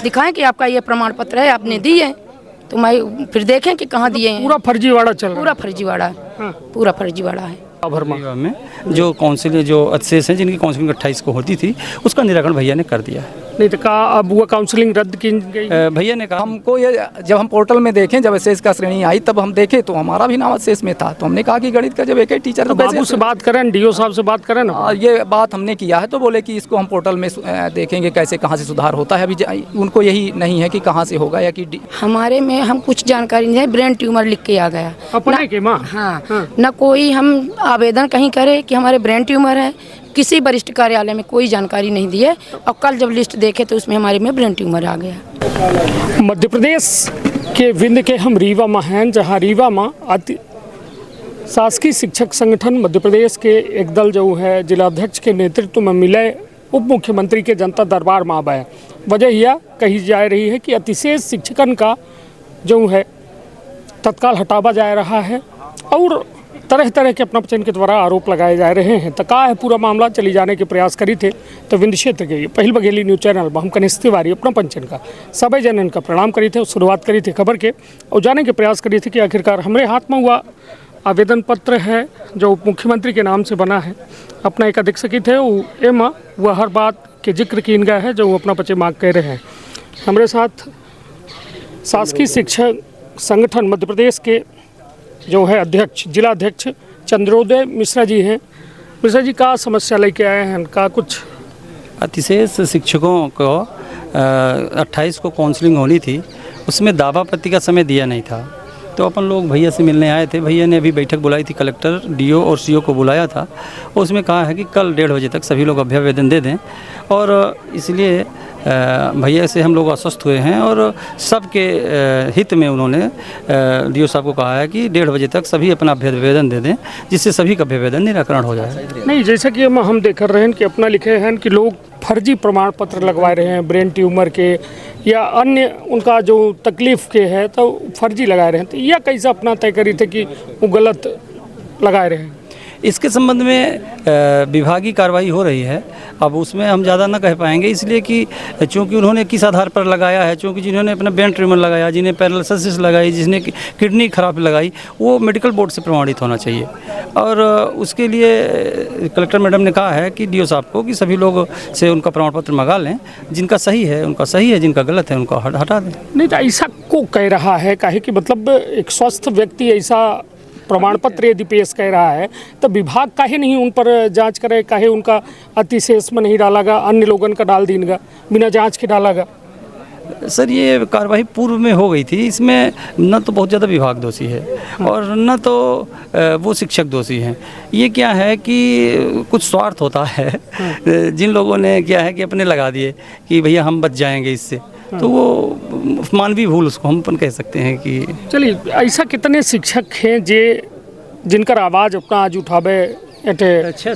दिखाएं कि आपका ये प्रमाण पत्र है, आपने दी है, तो मैं फिर देखें कि कहाँ दिए हैं। पूरा फर्जीवाड़ा चल रहा है। पूरा फर्जीवाड़ा है, पूरा फर्जीवाड़ा है। रीवा में जो काउंसिल जो अवशेष हैं जिनकी काउंसलिंग 28 को होती थी, उसका निराकरण भैया ने कर दिया है। नहीं तो कहा अब वो काउंसलिंग रद्द की गई। भैया ने कहा हमको ये जब हम पोर्टल में देखें, जब अवशेष का श्रेणी आई तब हम देखे तो हमारा भी नाम अवशेष में था, तो हमने कहा कि गणित का जब एक ही टीचर तो बाबू से बात करें, डीओ साहब से बात करें ना। ये बात हमने किया है, तो बोले कि इसको हम पोर्टल में देखेंगे कैसे कहाँ से सुधार होता है। अभी उनको यही नहीं है कि कहाँ से होगा या कि हमारे में हम कुछ जानकारी नहीं है, ब्रेन ट्यूमर लिख के आ गया अपने के माँ। हाँ, न कोई हम आवेदन कहीं करे कि हमारे ब्रेन ट्यूमर है, किसी वरिष्ठ कार्यालय में कोई जानकारी नहीं दी है। और कल जब लिस्ट देखे तो उसमें हमारे में ब्रेन ट्यूमर आ गया। मध्य प्रदेश के विंध्य के हम रीवा में हैं, जहाँ रीवा में शासकीय शिक्षक संगठन मध्य प्रदेश के एक दल जो है जिलाध्यक्ष के नेतृत्व में मिले उप मुख्यमंत्री के जनता दरबार में आया। वजह यह कही जा रही है कि अतिशेष शिक्षकन का जो है तत्काल हटावा जा रहा है और तरह तरह के अपना पचन के द्वारा आरोप लगाए जा रहे हैं। तो का है पूरा मामला, चली जाने के प्रयास करी थे। तो विंध्य क्षेत्र के पहल बघेली न्यूज़ चैनल में हम कनिष्ठ तिवारी अपना पंचन का सभी जनन का प्रणाम करी थे, शुरुआत करी थी खबर के और जाने के प्रयास करी थे कि आखिरकार हमारे हाथ में हुआ आवेदन पत्र है जो उप मुख्यमंत्री के नाम से बना है। अपना एक अधीक्षक थे एमा वह हर बात के जिक्र की गया है जो वो अपना पचे मांग कह रहे हैं। हमारे साथ शासकीय शिक्षक संगठन मध्य प्रदेश के जो है अध्यक्ष जिला अध्यक्ष चंद्रोदय मिश्रा जी हैं। मिश्रा जी का समस्या लेके आए हैं, का कुछ अतिशेष शिक्षकों को 28 को काउंसलिंग होनी थी, उसमें दावा आपत्ति का समय दिया नहीं था। तो अपन लोग भैया से मिलने आए थे। भैया ने अभी बैठक बुलाई थी, कलेक्टर, डीओ और सीओ को बुलाया था। उसमें कहा है कि कल 1:30 बजे तक सभी लोग अभ्यावेदन दे दें और इसलिए भैया से हम लोग आश्वस्त हुए हैं और सबके हित में उन्होंने डीओ साहब को कहा है कि 1:30 बजे तक सभी अपना अभ्यावेदन दे दें, जिससे सभी का अभ्यावेदन निराकरण हो जाए। नहीं, जैसा कि हम देख रहे हैं कि अपना लिखे हैं कि लोग फर्जी प्रमाण पत्र लगवा रहे हैं ब्रेन ट्यूमर के या अन्य उनका जो तकलीफ के है तो फर्जी लगा रहे हैं। तो यह कैसे अपना तय करी थे कि वो गलत लगा रहे हैं? इसके संबंध में विभागीय कार्रवाई हो रही है। अब उसमें हम ज़्यादा ना कह पाएंगे, इसलिए कि चूँकि उन्होंने किस आधार पर लगाया है, चूँकि जिन्होंने अपना ब्रेन ट्यूमर लगाया, जिन्हें पैरालिसिस लगाई, जिसने किडनी खराब लगाई, वो मेडिकल बोर्ड से प्रमाणित होना चाहिए। और उसके लिए कलेक्टर मैडम ने कहा है कि डीओ साहब को कि सभी लोग से उनका प्रमाण पत्र मंगा लें, जिनका सही है उनका सही है, जिनका गलत है उनका हटा दें। नहीं तो ऐसा को कह रहा है, काहे कि मतलब एक स्वस्थ व्यक्ति ऐसा प्रमाण पत्र यदि पेश कर रहा है तो विभाग काहे नहीं उन पर जांच करे, काहे उनका अतिशेष में नहीं डालागा, अन्य लोगन का डाल दीनगा, बिना जांच के डालागा? सर, ये कार्रवाई पूर्व में हो गई थी। इसमें न तो बहुत ज़्यादा विभाग दोषी है और न तो वो शिक्षक दोषी हैं। ये क्या है कि कुछ स्वार्थ होता है। जिन लोगों ने क्या है कि अपने लगा दिए कि भैया हम बच जाएंगे इससे, तो वो मानवीय भूल उसको हम अपन कह सकते हैं कि। चलिए, ऐसा कितने शिक्षक हैं जिनकर आवाज़ अपना आज उठावे? 6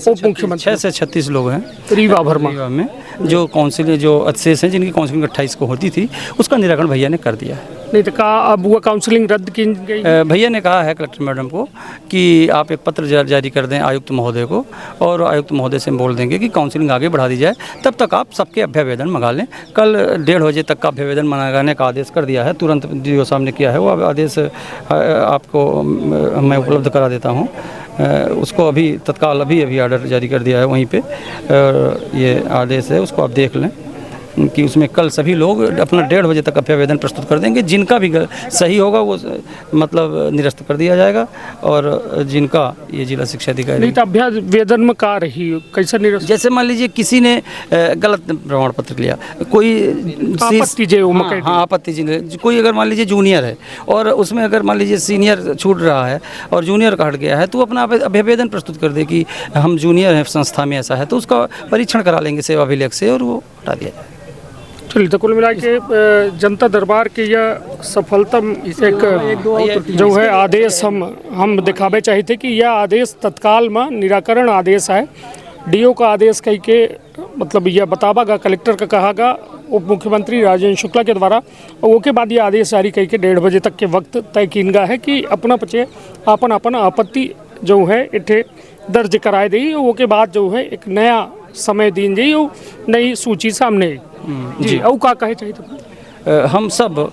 से 36 लोग हैं रीवा भर में जो काउंसिल जो अवशेष हैं जिनकी काउंसलिंग 28 को होती थी, उसका निराकरण भैया ने कर दिया है। नहीं तो कहा अब वो काउंसलिंग रद्द की गई। भैया ने कहा है कलेक्टर मैडम को कि आप एक पत्र जारी कर दें आयुक्त महोदय को और आयुक्त महोदय से बोल देंगे कि काउंसलिंग आगे बढ़ा दी जाए, तब तक आप सबके अभ्यावेदन मंगा लें। कल 1:30 बजे तक का अभ्यावेदन मंगाने का आदेश कर दिया है, तुरंत डीओ साहब ने किया है। वो आदेश आपको मैं उपलब्ध करा देता हूँ। उसको अभी तत्काल अभी ऑर्डर जारी कर दिया है वहीं पे। ये आदेश है, उसको आप देख लें कि उसमें कल सभी लोग अपना 1:30 बजे तक अभ्यावेदन प्रस्तुत कर देंगे। जिनका भी सही होगा वो मतलब निरस्त कर दिया जाएगा और जिनका ये जिला शिक्षा अधिकारी। नहीं तो अभ्यावेदन में का रही कैसे निरस्त? जैसे मान लीजिए किसी ने गलत प्रमाण पत्र लिया, कोई आपत्ति, कोई अगर मान लीजिए जूनियर है और उसमें अगर मान लीजिए सीनियर छूट रहा है और जूनियर का हट गया है, तो अपना अभ्यावेदन प्रस्तुत कर दे कि हम जूनियर हैं संस्था में, ऐसा है, तो उसका परीक्षण करा लेंगे सेवा अभिलेख से और वो हटा दिया जाए। चलिए, तो कुल मिला के जनता दरबार की यह सफलतम एक जो है आदेश हम दिखावे चाहते कि यह आदेश तत्काल में निराकरण आदेश है। डीओ का आदेश कह के मतलब यह बतावागा, कलेक्टर का कहागा उप मुख्यमंत्री राजेंद्र शुक्ला के द्वारा, और वो के बाद ये आदेश जारी कह के 1:30 बजे तक के वक्त तय किनगा है कि अपना पचे अपन आपत्ति जो है इठे दर्ज कराए दी। वो के बाद जो है एक नया समय दीन जी नई सूची सामने जी। और का कहे चाहिए? हम सब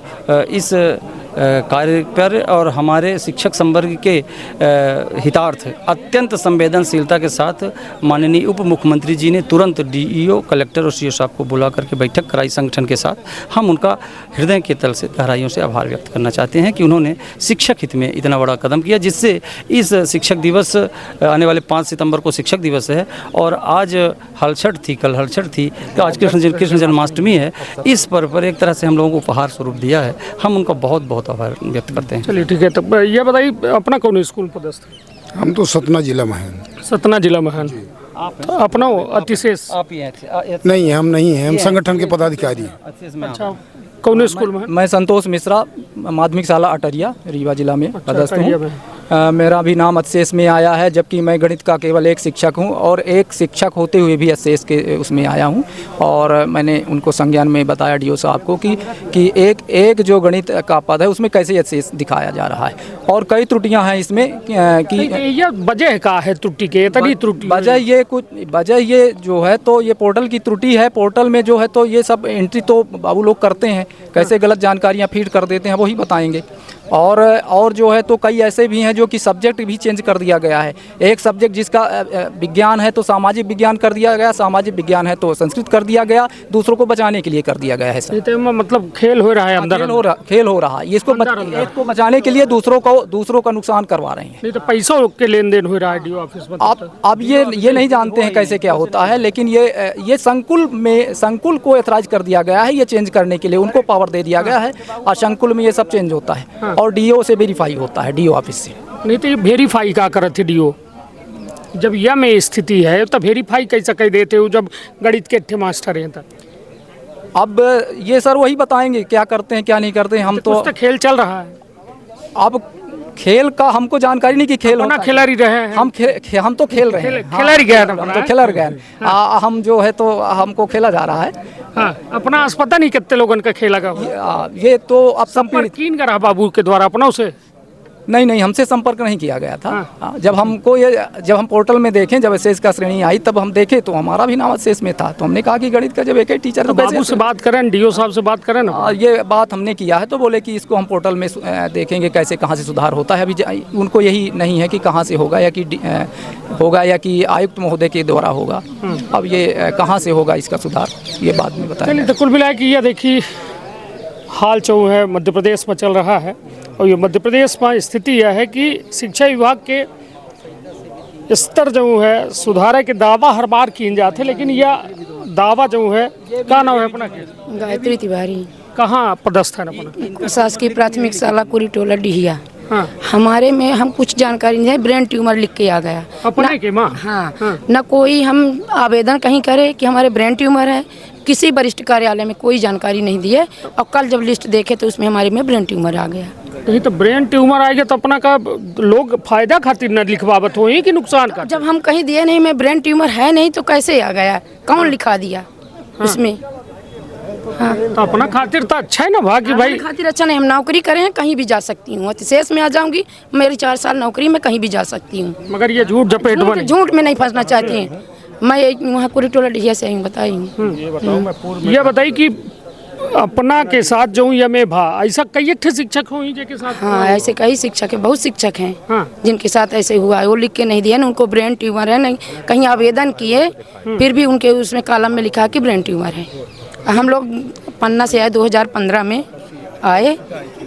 इस कार्य पर और हमारे शिक्षक संवर्ग के हितार्थ अत्यंत संवेदनशीलता के साथ माननीय उप मुख्यमंत्री जी ने तुरंत डीईओ, कलेक्टर और सीओ साहब को बुला करके बैठक कराई संगठन के साथ। हम उनका हृदय के तल से गहराइयों से आभार व्यक्त करना चाहते हैं कि उन्होंने शिक्षक हित में इतना बड़ा कदम किया, जिससे इस शिक्षक दिवस आने वाले 5 सितंबर को शिक्षक दिवस है और आज हलछठ थी, कल हलछठ थी, तो आज कृष्ण जन्माष्टमी है। इस पर्व पर एक तरह से हम लोगों को उपहार स्वरूप दिया है, हम उनका बहुत बहुत आभार व्यक्त करते हैं। चलिए ठीक है, तो ये बताइए अपना कौन स्कूल पदस्थ है? हम तो सतना जिला में हैं। सतना जिला में हैं। तो अपना अतिशेष आप ही हैं? नहीं, हम नहीं हैं, हम संगठन के पदाधिकारी हैं। अच्छा, कौन स्कूल में हैं? मैं संतोष मिश्रा, माध्यमिक शाला अटरिया, रीवा जिला में पदस्थ हूँ। मेरा भी नाम अतिशेष में आया है, जबकि मैं गणित का केवल एक शिक्षक हूं और एक शिक्षक होते हुए भी अतिशेष के उसमें आया हूं। और मैंने उनको संज्ञान में बताया डीओ साहब को कि एक जो गणित का पद है उसमें कैसे अतिशेष दिखाया जा रहा है और कई त्रुटियां हैं इसमें कि ये वजह का है त्रुटि के, इतनी त्रुटि वजह ये जो है तो ये पोर्टल की त्रुटि है। पोर्टल में जो है तो ये सब एंट्री तो बाबू लोग करते हैं, कैसे गलत जानकारियाँ फीड कर देते हैं वही बताएंगे। और जो है तो कई ऐसे भी हैं जो कि सब्जेक्ट भी चेंज कर दिया गया है। एक सब्जेक्ट जिसका विज्ञान है तो सामाजिक विज्ञान कर दिया गया, सामाजिक विज्ञान है तो संस्कृत कर दिया गया, दूसरों को बचाने के लिए कर दिया गया है सर। तो मतलब खेल हो रहा है अंदर, खेल हो रहा है, इसको को बचाने के लिए दूसरों का नुकसान करवा रहे हैं। नहीं तो पैसों के लेन देन हो रहा है डीओ ऑफिस में। अब ये नहीं जानते हैं कैसे क्या होता है, लेकिन ये संकुल को एथराइज कर दिया गया है, ये चेंज करने के लिए उनको पावर दे दिया गया है और संकुल में ये सब चेंज होता है और डीओ से वेरीफाई होता है, डीओ ऑफिस से। नहीं तो ये वेरीफाई का करते डीओ, जब यह में स्थिति है तो वेरीफाई कैसे कर देते हो जब गणित के अच्छे मास्टर हैं तब? अब ये सर वही बताएंगे क्या करते हैं क्या नहीं करते हैं। हम तो खेल चल रहा है। अब खेल का हमको जानकारी नहीं कि खेल होता है। खिलाड़ी रहे हैं हम तो खेल रहे हैं, खिलाड़ी गए हम तो खिलाड़ी गए। हम जो है तो हमको खेला जा रहा है। हाँ, अपना पता नहीं कितने लोगों का खेला का ये तो अब संपर्क किन करा बाबू के द्वारा अपना उसे? नहीं, हमसे संपर्क नहीं किया गया था। जब हम पोर्टल में देखें, जब एसएस का श्रेणी आई तब हम देखे तो हमारा भी नाम एसएस में था, तो हमने कहा कि गणित का जब एक ही टीचर तो बाबू से बात करें, डीओ साहब से बात करें ना। ये बात हमने किया है तो बोले कि इसको हम पोर्टल में देखेंगे कैसे कहाँ से सुधार होता है। अभी उनको यही नहीं है कि कहाँ से होगा या कि आयुक्त महोदय के द्वारा होगा। अब ये कहाँ से होगा इसका सुधार, ये बाद में बताएंगे। तो कुल मिला के ये देखिए हाल जो है मध्य प्रदेश में चल रहा है और ये मध्य प्रदेश में स्थिति यह है कि शिक्षा विभाग के स्तर जो है सुधारे के दावा हर बार किए जाते, लेकिन यह दावा जो है क्या नाम है अपना? गायत्री तिवारी। कहाँ पदस्थ है अपना? शासकीय प्राथमिक शाला कुरीटोला डिहिया। हाँ। हमारे में हम कुछ जानकारी नहीं है, ब्रेन ट्यूमर लिख के आ गया अपने के माँ। हाँ, न कोई हम आवेदन कहीं करे कि हमारे ब्रेन ट्यूमर है, किसी वरिष्ठ कार्यालय में कोई जानकारी नहीं दी है और कल जब लिस्ट देखे तो उसमें हमारे में ब्रेन ट्यूमर आ गया। नहीं तो ब्रेन ट्यूमर आएगा तो अपना का लोग फायदा खातिर न लिखवावत हो कि नुकसान का? जब हम कहीं दिए नहीं, मैं ब्रेन ट्यूमर है नहीं तो कैसे आ गया, कौन लिखा दिया उसमें? हाँ, तो अपना खातिर तो अच्छा है ना भाई। भाई खातिर अच्छा नहीं, हम नौकरी करें हैं, कहीं भी जा सकती हूँ, अतिशेष में आ जाऊंगी, मेरी 4 साल नौकरी में कहीं भी जा सकती हूँ। मगर ये झूठ झपेट बने, झूठ में नहीं फंसना चाहती हैं। मैं वहाँ कुरीटोला डिहिया से ही बताई हूँ। ये बताइए कि अपना के साथ जो ये में भा ऐसा कई शिक्षक हो के साथ? हाँ, ऐसे कई शिक्षक हैं, बहुत शिक्षक हैं। हाँ। जिनके साथ ऐसे हुआ है, वो लिख के नहीं दिया ना, उनको ब्रेन ट्यूमर है, नहीं कहीं आवेदन किए फिर भी उनके उसमें कॉलम में लिखा कि ब्रेन ट्यूमर है। हम लोग पन्ना से आए 2015 में आए,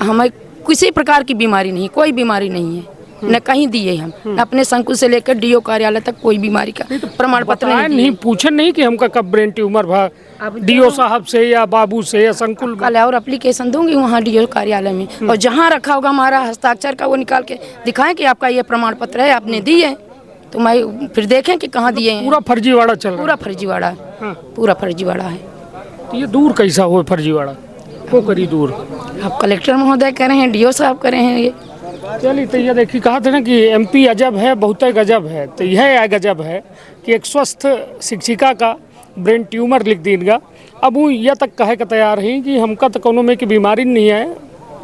हमें किसी प्रकार की बीमारी नहीं, कोई बीमारी नहीं है, न कहीं दिए हम, न अपने संकुल से लेकर डीओ कार्यालय तक कोई बीमारी का प्रमाण पत्र नहीं पूछे नहीं कि हमका कब ब्रेन ट्यूमर भा डीओ साहब से या बाबू से या संकुल? कल और एप्लीकेशन दूंगी वहाँ डीओ कार्यालय में, और जहाँ रखा होगा हमारा हस्ताक्षर का वो निकाल के दिखाएं कि आपका ये प्रमाण पत्र है, आपने दिए, तो मैं फिर देखें कि कहाँ दिए हैं। पूरा फर्जीवाड़ा चल रहा है? पूरा फर्जीवाड़ा, पूरा फर्जीवाड़ा है। तो ये दूर कैसा हो फर्जीवाड़ा को करी दूर? अब कलेक्टर महोदय कह रहे हैं, डीओ साहब कह रहे हैं। ये चलिए, तो ये देखिए कहा था ना कि एमपी अजब है, बहुत गजब है, तो यह गजब है कि एक स्वस्थ शिक्षिका का ब्रेन ट्यूमर लिख देगा। अब वो यह तक कहे का तैयार है कि हमका तो कोनो में की बीमारी नहीं है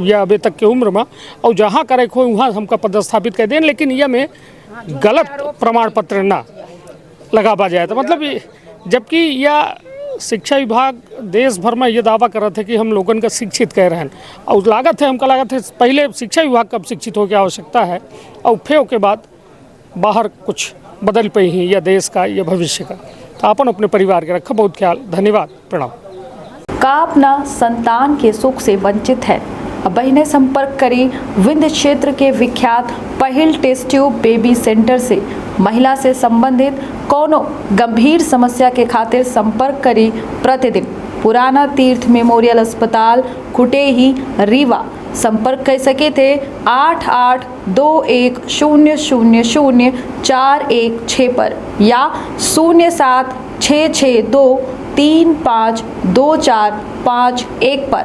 या अभी तक के उम्र में, और जहाँ करे खो वहाँ हमका पदस्थापित कर दें, लेकिन यह में गलत प्रमाण पत्र ना लगावा जाए। तो मतलब जबकि यह शिक्षा विभाग देश भर में ये दावा कर रहे थे कि हम लोगों का शिक्षित कह रहे हैं और लागत है हमका लागत है पहले शिक्षा विभाग कब शिक्षित हो क्या आवश्यकता है और फिर के बाद बाहर कुछ बदल पे ही या देश का या भविष्य का। तो अपन अपने परिवार के रखा बहुत ख्याल। धन्यवाद, प्रणाम। का अपना संतान के सुख से वंचित है, अब बहिने संपर्क करी विंध्य क्षेत्र के विख्यात पहिल टेस्ट ट्यूब बेबी सेंटर से। महिला से संबंधित कोनो गंभीर समस्या के खातिर संपर्क करी प्रतिदिन पुराना तीर्थ मेमोरियल अस्पताल कुटेही रीवा। संपर्क कर सके थे 8821000416 पर या 0766235245 पर।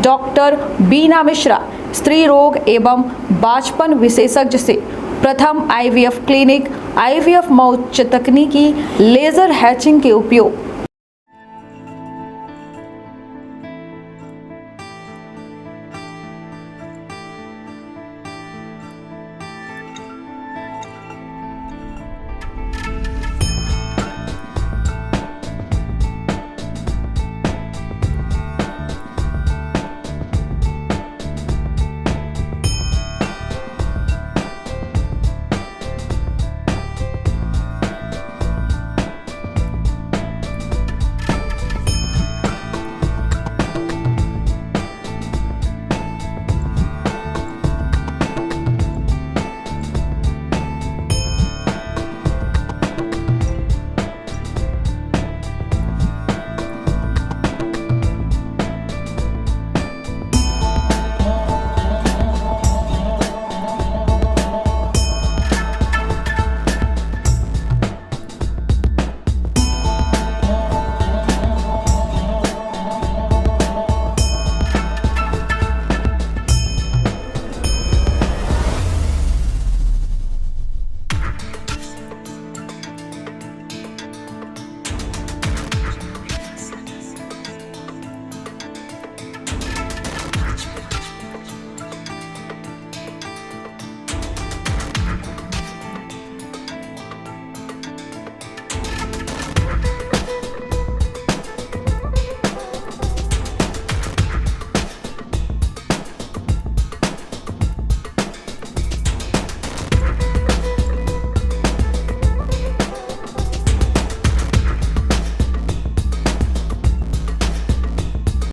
डॉक्टर बीना मिश्रा स्त्री रोग एवं बांझपन विशेषज्ञ से प्रथम IVF क्लिनिक, IVF मौच तकनीकी, लेजर हैचिंग के उपयोग,